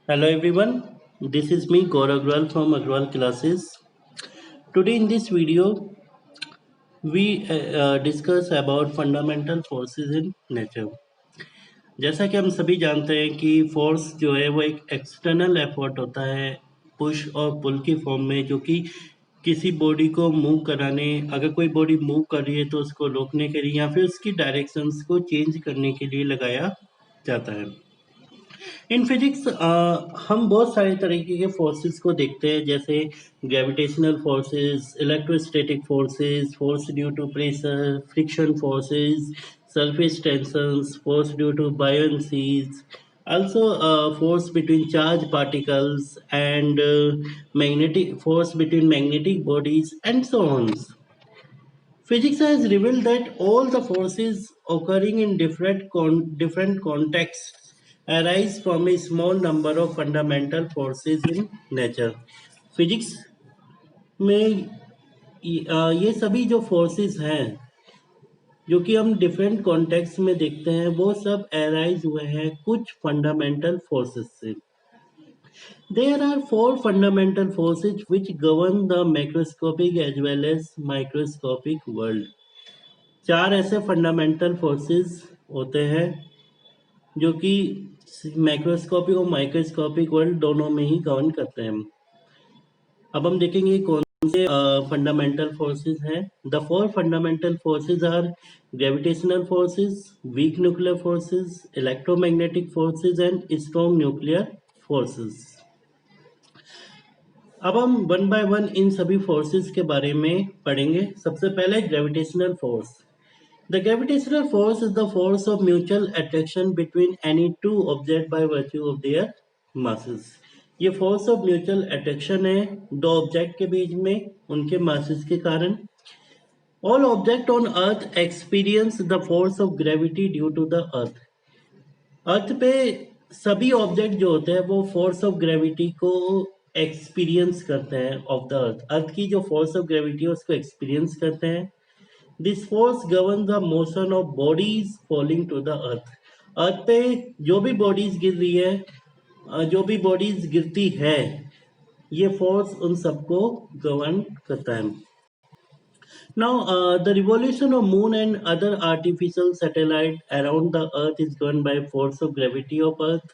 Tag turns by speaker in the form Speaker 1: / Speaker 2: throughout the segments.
Speaker 1: Hello everyone, this is me Gaurav Agrawal from Agrawal Classes. Today in this video, we discuss about fundamental forces in nature. जैसा कि हम सभी जानते हैं कि फोर्स जो है वो एक एक्सटर्नल एफर्ट होता है पुश और पुल की फॉर्म में, जो कि किसी बॉडी को मूव कराने, अगर कोई बॉडी मूव कर रही है तो उसको रोकने के लिए या फिर उसकी डायरेक्शंस को चेंज करने के लिए लगाया जाता है। इन फिजिक्स हम बहुत सारे तरीके के फोर्सेस को देखते हैं, जैसे gravitational forces, electrostatic forces, force due to pressure, friction forces, surface tensions, force due to buoyancies, also force between charged particles and magnetic force between magnetic bodies and so on. Physics has revealed that all the forces occurring in different contexts arise from a small number of fundamental forces in nature. Physics में ये सभी जो forces हैं जो कि हम different context में देखते हैं, वो सब अराइज हुए हैं कुछ फंडामेंटल फोर्सेस से। There are four fundamental forces which govern the macroscopic as well as microscopic world. चार ऐसे फंडामेंटल फोर्सेस होते हैं जो कि मैक्रोस्कोपिक और माइक्रोस्कोपिक वर्ल्ड दोनों में ही गवर्न करते हैं। अब हम देखेंगे कौन से फंडामेंटल फोर्सेस हैं। The four fundamental forces are gravitational forces, weak nuclear forces, electromagnetic forces and strong nuclear forces. अब हम वन बाय वन इन सभी फोर्सेस के बारे में पढ़ेंगे। सबसे पहले gravitational force. The gravitational force is the force of mutual attraction between any two objects by virtue of their masses. ये force of mutual attraction है दो ऑब्जेक्ट के बीच में उनके masses के कारण। All objects on earth experience the force of gravity due to the earth. अर्थ पे सभी ऑब्जेक्ट जो होते हैं वो फोर्स ऑफ ग्रेविटी को एक्सपीरियंस करते हैं ऑफ द अर्थ। अर्थ की जो फोर्स ऑफ ग्रेविटी है उसको एक्सपीरियंस करते हैं। This force govern the motion of bodies falling to the earth. Earth पे जो भी बॉडीज गिर रही है, जो भी बॉडीज गिरती है, ये फोर्स उन सबको गवर्न करता है। Now, the revolution of moon and other artificial satellite around the earth is governed by force of gravity of earth.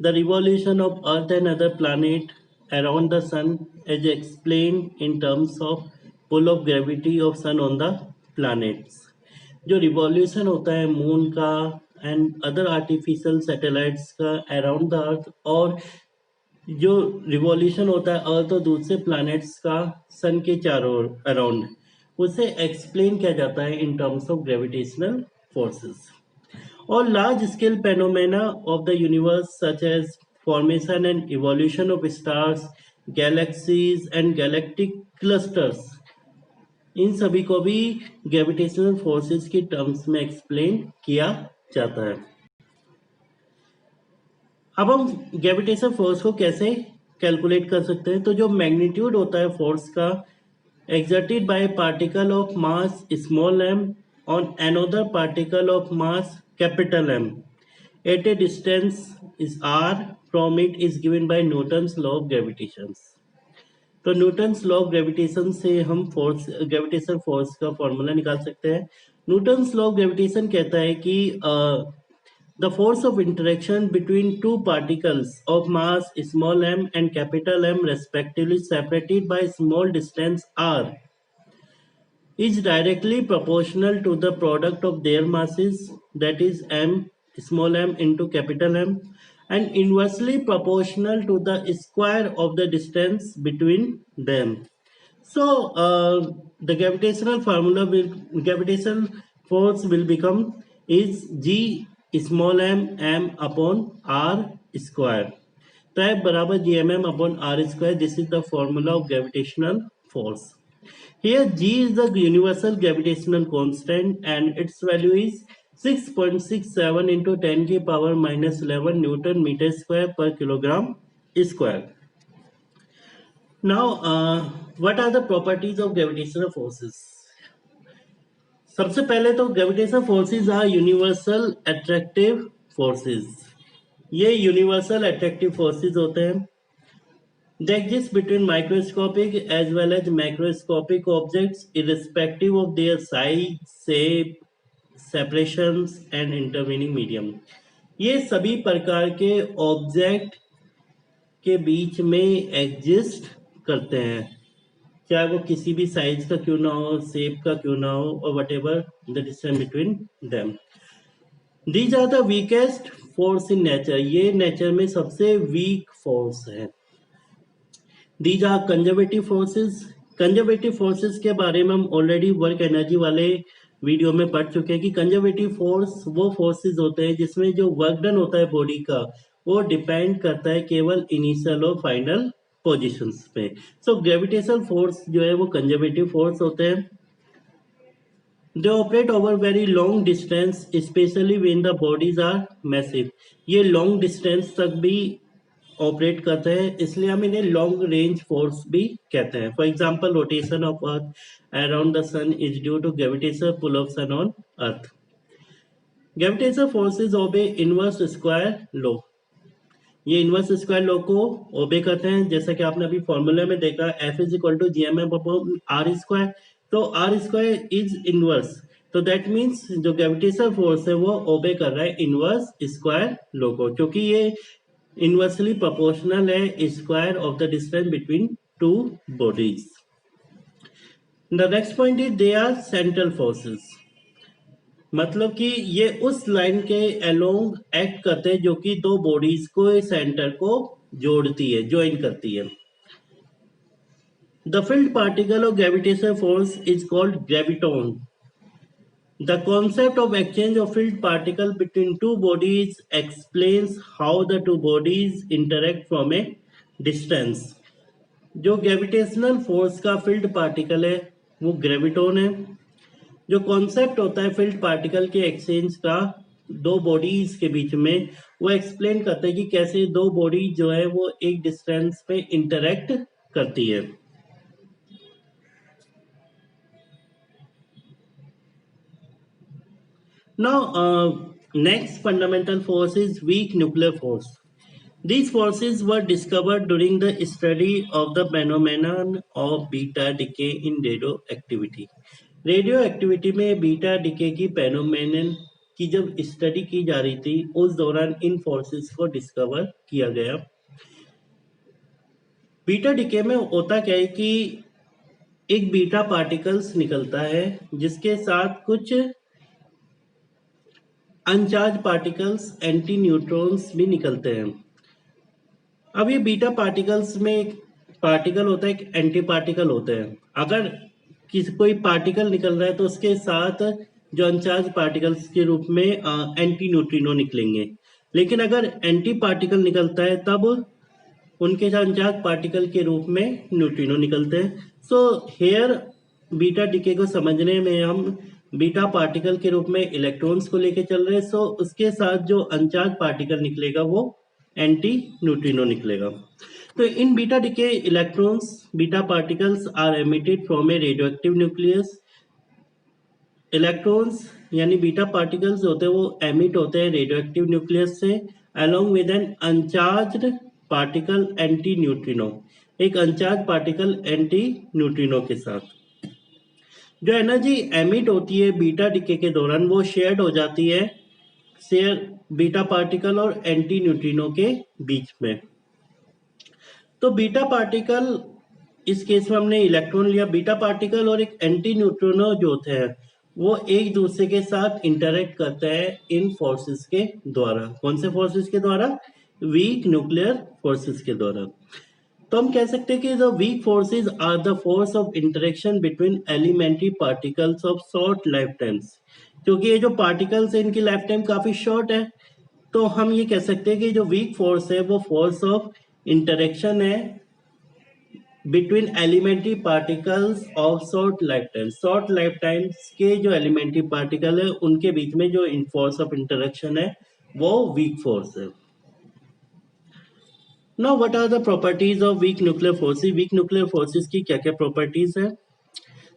Speaker 1: The revolution of earth and other planet around the sun is explained in terms of pull of gravity of sun on the planets. जो revolution होता है moon का and other artificial satellites का around the earth, और जो revolution होता है अर्थ और दूसरे प्लैनेट्स का सन के चारों अराउंड, उसे एक्सप्लेन किया जाता है in terms of gravitational forces. और large scale phenomena of the universe such as formation and evolution of stars, galaxies and galactic clusters, इन सभी को भी ग्रेविटेशनल फोर्सेस की टर्म्स में एक्सप्लेन किया जाता है। अब हम ग्रेविटेशनल फोर्स को कैसे कैलकुलेट कर सकते हैं। तो जो मैग्नीट्यूड होता है फोर्स का exerted by a particle of mass small m on another particle of mass capital M at a distance is r from it is given by Newton's law of gravitation. तो Newton's law of gravitation से हम force gravitation force का formula निकाल सकते हैं। Newton's law of gravitation कहता है कि the force of interaction between two particles of mass small m and capital M respectively separated by small distance r is directly proportional to the product of their masses, that is m small m into capital M, and inversely proportional to the square of the distance between them. So the gravitational force will become is g small m upon r square. तो F बराबर gmm upon r square. This is the formula of gravitational force. Here g is the universal gravitational constant and its value is 6.67 into 10 की power minus 11 Newton meter square per kilogram square. Now, what are the properties of gravitational forces? सबसे पहले तो gravitational forces are universal attractive forces. ये universal attractive forces होते हैं। They exist between microscopic as well as macroscopic objects irrespective of their size, shape, separations and intervening medium. ये सभी प्रकार के ऑब्जेक्ट के बीच में एग्जिस्ट करते हैं, चाहे वो किसी भी साइज का क्यों ना हो, शेप का क्यों ना हो, और whatever the distance between them. These are the weakest force in nature. ये नेचर में सबसे वीक फोर्स है। These are conservative forces. Conservative forces के बारे में हम ऑलरेडी वर्क एनर्जी वाले वीडियो में पढ़ चुके हैं कि कंजर्वेटिव फोर्स वो फोर्सेस होते हैं जिसमें जो वर्क डन होता है बॉडी का वो डिपेंड करता है केवल इनिशियल और फाइनल पोजीशंस पे। सो ग्रेविटेशनल फोर्स जो है वो कंजर्वेटिव फोर्स होते हैं। They operate over very long distance specially when the bodies are massive. ये लॉन्ग डिस्टेंस तक भी ऑपरेट करते हैं, इसलिए हम इन्हें लॉन्ग रेंज फोर्स भी कहते हैं। For example rotation of earth around the sun is due to gravitational pull of sun on earth. Gravitational forces obey inverse square law. ये इनवर्स स्क्वायर लॉ को ओबे करते हैं, जैसा कि आपने अभी फॉर्मूला में देखा F is equal to GMF upon R square. तो R स्क्वायर इज इनवर्स, तो दैट मीन्स जो ग्रेविटेशनल फोर्स है वो ओबे कर रहा है इनवर्स स्क्वायर लॉ को, क्योंकि ये इनवर्सली प्रोपोर्शनल है square of the distance between two bodies. The next point is they are central forces. मतलब कि ये उस लाइन के अलोंग एक्ट करते हैं जो कि दो बॉडीज को सेंटर को जोड़ती है, ज्वाइन करती है। The field particle of gravitational force is called graviton. The concept of exchange of field particle between two bodies explains how the two bodies interact from a distance. जो gravitational force का field particle है वो graviton है। जो concept होता है field particle के exchange का दो बॉडीज के बीच में, वो एक्सप्लेन करता है कि कैसे दो बॉडी जो है वो एक डिस्टेंस पे इंटरेक्ट करती है। Now, next fundamental force is weak nuclear force. These forces were discovered during the study of the phenomenon of beta decay in radioactivity. Radioactivity में बीटा डिके की फेनोमेनन की जब स्टडी की जा रही थी उस दौरान इन फोर्सेस को डिस्कवर किया गया। बीटा डिके में होता क्या है कि एक बीटा पार्टिकल्स निकलता है जिसके साथ कुछ अनचार्ज पार्टिकल्स एंटी न्यूट्रॉन्स भी निकलते हैं। अब ये बीटा पार्टिकल्स में एक पार्टिकल होता है, एक एंटी पार्टिकल होता है। अगर कोई पार्टिकल निकल रहा है तो उसके साथ जो अनचार्ज पार्टिकल्स के रूप में एंटी न्यूट्रिनो निकलेंगे, लेकिन अगर एंटी पार्टिकल निकलता है तब उनके साथ अनचार्ज पार्टिकल के रूप में न्यूट्रिनो निकलते हैं। सो हेयर बीटा डिके को समझने में हम बीटा पार्टिकल के रूप में इलेक्ट्रॉन्स को लेके चल रहे हैं, सो उसके साथ जो अनचार्ज पार्टिकल निकलेगा वो एंटी न्यूट्रिनो निकलेगा। तो in beta decay electrons beta particles are emitted from a radioactive nucleus. Electrons यानी बीटा पार्टिकल्स होते हैं वो एमिट होते हैं रेडियोएक्टिव न्यूक्लियस से along with an uncharged particle antineutrino, एक अनचार्ज पार्टिकल एंटी न्यूट्रिनो के साथ। जो एनर्जी एमिट होती है बीटा डिके के दौरान वो शेयर्ड हो जाती है शेयर बीटा पार्टिकल और एंटी न्यूट्रिनो के बीच में। तो बीटा पार्टिकल, इस केस में हमने इलेक्ट्रॉन लिया, बीटा पार्टिकल और एक एंटी न्यूट्रिनो जो होते हैं वो एक दूसरे के साथ इंटरेक्ट करते हैं इन फोर्सेस के द्वारा। कौन से फोर्सेस के द्वारा? वीक न्यूक्लियर फोर्सेस के द्वारा। तो हम कह सकते हैं कि the weak forces are the force of interaction between elementary particles of short life times. क्योंकि ये जो पार्टिकल्स है इनकी लाइफ टाइम काफी शॉर्ट है, तो हम ये कह सकते हैं कि जो वीक फोर्स है वो फोर्स ऑफ इंटरेक्शन है between elementary particles of short life times. Short life times के जो एलिमेंट्री पार्टिकल है उनके बीच में जो फोर्स ऑफ इंटरेक्शन है वो वीक फोर्स है। Now, what are the properties of weak nuclear forces? Weak nuclear forces की क्या क्या प्रॉपर्टीज है?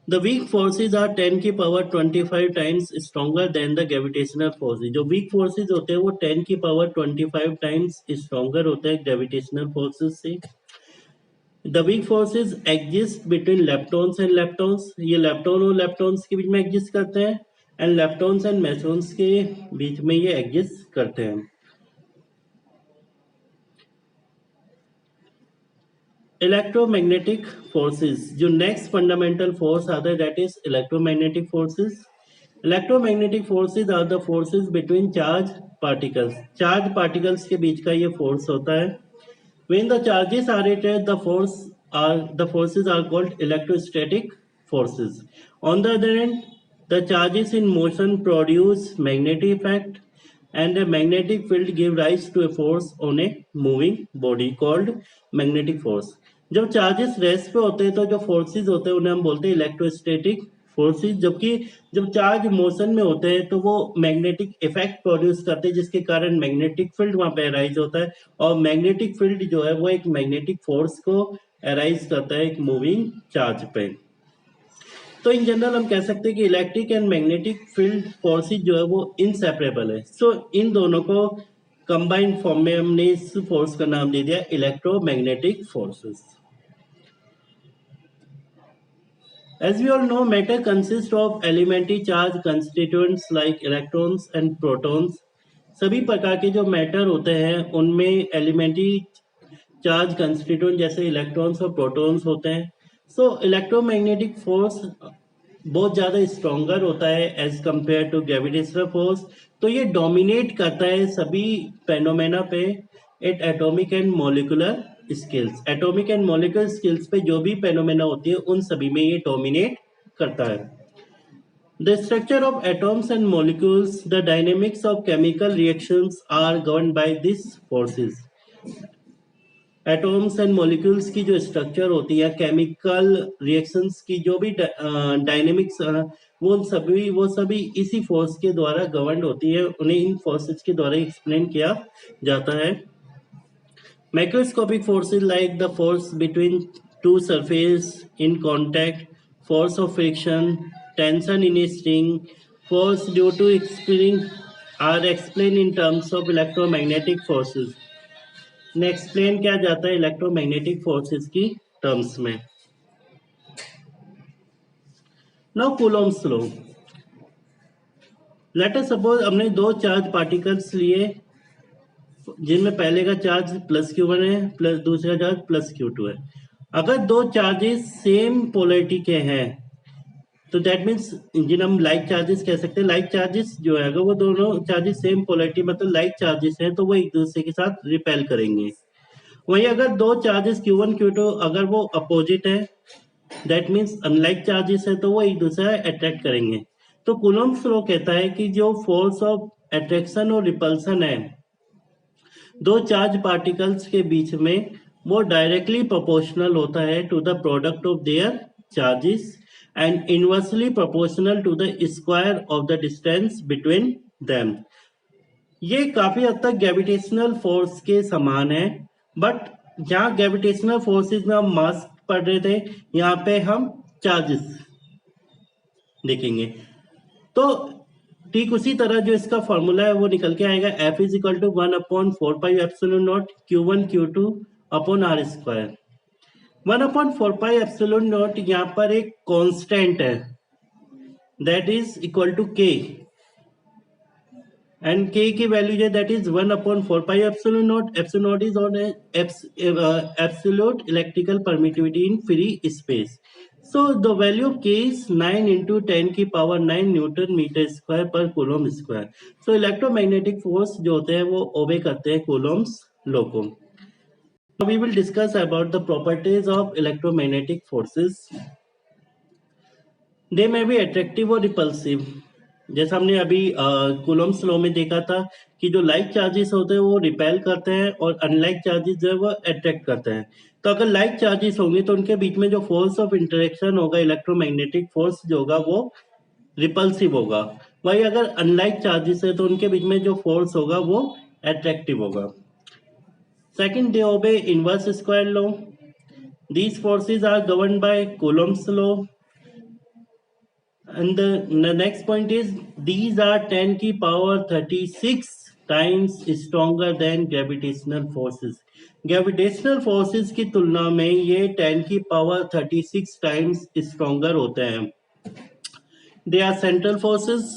Speaker 1: द वीक फोर्सेज आर 10 की power 25 times stronger then the gravitational forces. जो वीक फोर्सेज होते हैं वो 10 की पावर 25 टाइम्स स्ट्रॉन्गर होते हैं ग्रेविटेशनल फोर्सेज से। The week forces exist between leptons and leptons. ये लेप्टॉन और लेप्टॉन्स के बीच में एग्जिस्ट करते हैं, एंड लेप्टॉन्स एंड मेसॉन्स के बीच में ये एग्जिस्ट करते हैं। इलेक्ट्रोमैग्नेटिक फोर्सेस, जो नेक्स्ट फंडामेंटल फोर्स आता है that is electromagnetic forces. Electromagnetic forces are the forces between charge particles. Charge particles के बीच का ये फोर्स होता है। When the charges are rated, the forces are called electrostatic forces. On the other hand, the charges in motion produce magnetic effect, and a magnetic field give rise to a force on a moving body called magnetic force. जब charges rest पे होते हैं तो जो forces होते हैं उन्हें हम बोलते हैं इलेक्ट्रोस्टैटिक फोर्सेस, जबकि जब चार्ज मोशन में होते हैं तो वो मैग्नेटिक इफेक्ट प्रोड्यूस करते हैं जिसके कारण मैग्नेटिक फील्ड वहां पे अराइज होता है, और मैग्नेटिक फील्ड जो है वो एक मैग्नेटिक फोर्स को अराइज करता है एक मूविंग चार्ज पे। तो इन जनरल हम कह सकते हैं कि electric and magnetic field forces जो है वो इनसेपरेबल है। सो इन दोनों को कंबाइंड फॉर्म में हमने इस फोर्स का नाम दे दिया electromagnetic forces. As we all know, matter consists of elementary charge constituents like electrons and protons. सभी प्रकार के जो मैटर होते हैं उनमें एलिमेंट्री चार्ज कंस्टिट्यूएंट जैसे इलेक्ट्रॉन्स और प्रोटॉन्स होते हैं। सो इलेक्ट्रोमैग्नेटिक फोर्स बहुत ज़्यादा स्ट्रॉन्गर होता है as compare to gravitational force. तो ये डोमिनेट करता है सभी फेनोमेना पे at atomic and molecular scales. Atomic and molecular scales पे जो भी फेनोमेना होती है उन सभी में ये डोमिनेट करता है। The structure of atoms and molecules, the dynamics of chemical reactions are governed by these forces. Atoms and molecules की जो स्ट्रक्चर होती है, केमिकल रिएक्शंस की जो भी डायनेमिक्स वो सभी इसी फोर्स के द्वारा गवर्न होती है, उन्हें इन फोर्सेस के द्वारा एक्सप्लेन किया जाता है। Macroscopic forces like the force between two surfaces in contact, force of friction, tension in a string, force due to spring are explained in terms of electromagnetic forces. ने explain किया जाता है electromagnetic forces की terms में। Now Coulomb's law. Let us suppose हमने दो charge particles लिए जिनमें पहले का चार्ज प्लस Q1 है प्लस दूसरा चार्ज प्लस Q2 है। अगर दो चार्जेस सेम पोलैरिटी के हैं तो दैट मीन्स जिन्हें हम लाइक चार्जेस कह सकते हैं। लाइक चार्जेस जो है अगर वो दोनों चार्जेस सेम पोलैरिटी मतलब लाइक चार्जेस हैं तो वो एक दूसरे के साथ रिपेल करेंगे। वहीं अगर दो चार्जेस Q1 Q2 अगर वो अपोजिट है दैट मीन्स अनलाइक चार्जेस है तो वो एक दूसरा अट्रैक्ट करेंगे। तो कूलॉम्स लॉ कहता है कि जो फोर्स ऑफ अट्रैक्शन और रिपल्सन है दो चार्ज पार्टिकल्स के बीच में वो डायरेक्टली प्रोपोर्शनल होता है to the product of their charges and inversely proportional to the square of the distance between them. ये काफी हद तक ग्रेविटेशनल फोर्स के समान है, बट जहाँ ग्रेविटेशनल फोर्सेस में हम मास पढ़ रहे थे यहाँ पे हम चार्जेस देखेंगे। तो ठीक उसी तरह जो इसका फॉर्मूला है वो निकल के आएगा F is equal to 1/4π/0 Q1 Q2 upon R square. 1/4π/0 यहाँ पर एक कांस्टेंट है that is equal to K, and K की वैल्यू है that is 1/4π/0। Epsilon is on absolute electrical permittivity in free space. So the value of K is 9 into 10 की power 9 Newton metre square पर Coulomb square. So electromagnetic force जो होते हैं वो ओबे करते हैं कूलॉम्स लॉ को। Now we will discuss about the properties of electromagnetic forces. They may be attractive or repulsive. जैसा हमने अभी कूलॉम्स लॉ में देखा था कि जो लाइक चार्जेस होते हैं वो रिपेल करते हैं और अनलाइक चार्जेस जो है वो अट्रैक्ट करते हैं। तो अगर लाइक चार्जेस होंगे तो उनके बीच में जो फोर्स ऑफ इंटरेक्शन होगा इलेक्ट्रोमैग्नेटिक फोर्स जो होगा वो रिपल्सिव होगा। वही अगर अनलाइक चार्जेस है तो उनके बीच में जो फोर्स होगा वो अट्रैक्टिव होगा। Second, they obey inverse square law. These forces are governed by Coulomb's law. And the next point is these are 10 की power 36 times stronger than gravitational forces. Gravitational forces की तुलना में ये 10 की power 36 times stronger होते हैं. They are central forces.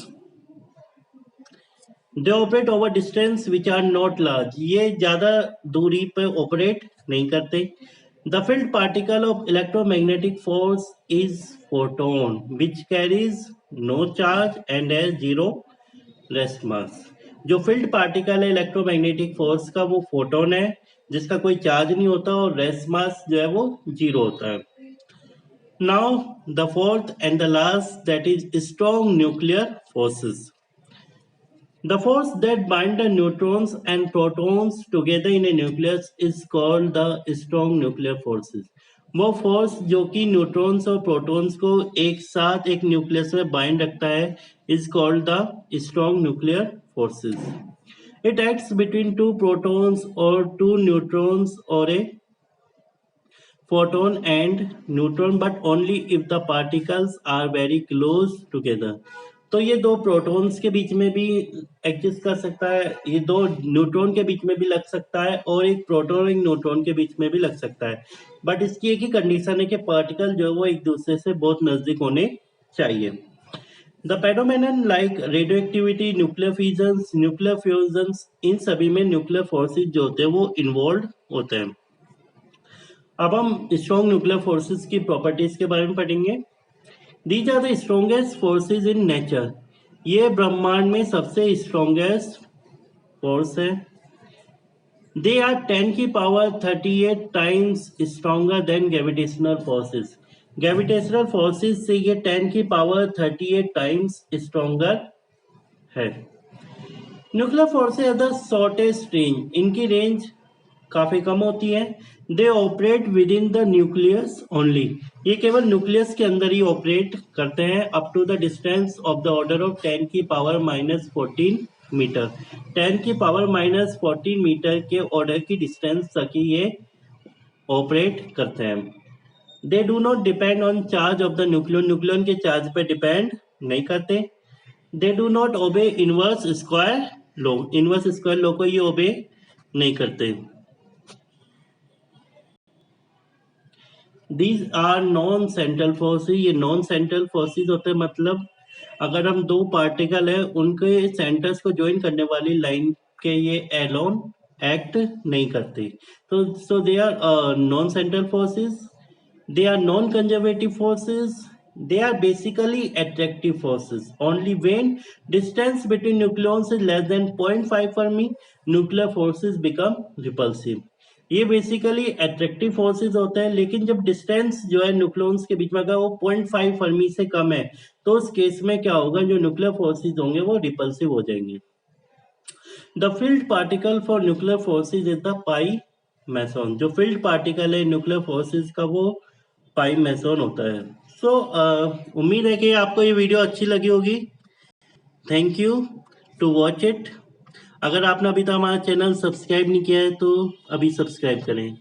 Speaker 1: They operate over distance which are not large. ये ज़्यादा दूरी पे operate नहीं करते. The field particle of electromagnetic force is photon, which carries no charge and has zero rest mass. जो field particle है electromagnetic force का वो फोटोन है जिसका कोई चार्ज नहीं होता और रेस्ट मास जो है वो जीरो होता है. Now the fourth and the last that is strong nuclear forces. The force that bind the neutrons and protons together in a nucleus is called the strong nuclear forces. वो force जो कि neutrons और protons को एक साथ एक nucleus में bind रखता है is called the strong nuclear forces. It acts between two protons or two neutrons or a photon and neutron, but only if the particles are very close together. तो ये दो प्रोटॉन्स के बीच में भी exist कर सकता है, ये दो न्यूट्रॉन के बीच में भी लग सकता है और एक प्रोटॉन और एक न्यूट्रॉन के बीच में भी लग सकता है. बट इसकी एक ही कंडीशन है कि पार्टिकल जो है वो एक दूसरे से बहुत नजदीक होने चाहिए. The phenomenon like radioactivity, nuclear fusions, nuclear fusions, इन सभी में न्यूक्लियर फोर्सेस जो होते हैं वो इन्वॉल्व होते हैं. अब हम स्ट्रॉन्ग न्यूक्लियर फोर्सेस की प्रॉपर्टीज के बारे में पढ़ेंगे. These are the strongest forces in nature. ये ब्रह्मांड में सबसे स्ट्रॉन्गेस्ट फोर्स है. They are 10 की power 38 times stronger than gravitational forces. Gravitational forces से ये 10 की पावर 38 टाइम्स स्ट्रॉन्गर है. Nuclear forces are the shortest range. इनकी रेंज काफी कम होती है. They operate with in the nucleus only. ये केवल न्यूक्लियस के अंदर ही ऑपरेट करते हैं up to the distance of the order of 10 की पावर -14 मीटर. 10 की पावर -14 मीटर के ऑर्डर की डिस्टेंस तक ही ये ऑपरेट करते हैं. They do not depend on charge of the nucleon. Nucleon के चार्ज पे डिपेंड नहीं करते. They do not obey inverse square law. Inverse square law को ये ओबे नहीं करते. These are non central forces. ये नॉन सेंट्रल फोर्सेस होते हैं, मतलब अगर हम दो पार्टिकल है उनके सेंटर्स को ज्वाइन करने वाली लाइन के ये एलोन एक्ट नहीं करते. तो so they are non central forces. They are non conservative forces. They are basically attractive forces. Only when distance between nucleons is less than 0.5 Fermi, nuclear forces become repulsive. ये basically attractive forces होते हैं, लेकिन जब distance जो है nucleons के बीच में अगर वो 0.5 फर्मी से कम है तो उस केस में क्या होगा, जो न्यूक्लियर फोर्सेस होंगे वो रिपल्सिव हो जाएंगे. The field particle for nuclear forces is the pi mason. जो फील्ड पार्टिकल है न्यूक्लियर फोर्सेस का वो पाई मैसोन होता है. सो उम्मीद है कि आपको ये वीडियो अच्छी लगी होगी. Thank you to watch it. अगर आपने अभी तक हमारा चैनल सब्सक्राइब नहीं किया है तो अभी सब्सक्राइब करें.